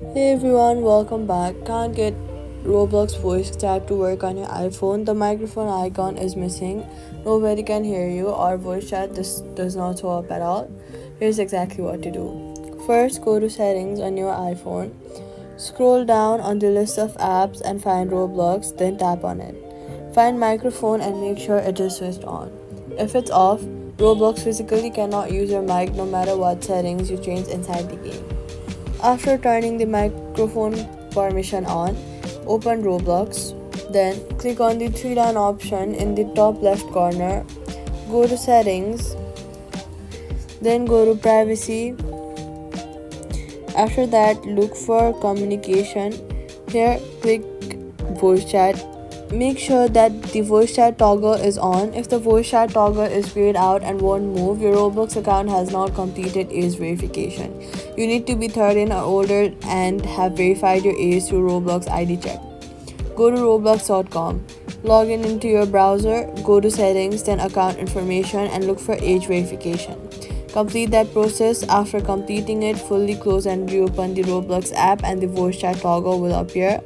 Hey everyone, welcome back. Can't get Roblox voice chat to work on your iPhone? The microphone icon is missing. Nobody can hear you, or voice chat does not show up at all. Here's exactly what to do. First, go to settings on your iPhone. Scroll down on the list of apps and find Roblox, then tap on it. Find microphone and make sure it is switched on. If it's off, Roblox physically cannot use your mic no matter what settings you change inside the game. After turning the microphone permission on, open Roblox. Then click on the three-line option in the top left corner. Go to settings. Then go to privacy. After that, look for communication. Here, click voice chat. Make sure that the voice chat toggle is on. If the voice chat toggle is grayed out and won't move, your Roblox account has not completed age verification. You need to be 13 or older and have verified your age through Roblox ID check. Go to roblox.com. Log in into your browser, go to settings, then account information and look for age verification. Complete that process. After completing it, fully close and reopen the Roblox app and the voice chat toggle will appear.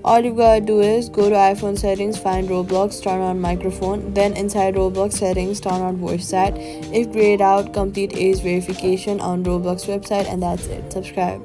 All you gotta do is go to iPhone settings, find Roblox, turn on microphone, then inside Roblox settings, turn on voice chat. If grayed out, complete age verification on Roblox website, and that's it. Subscribe.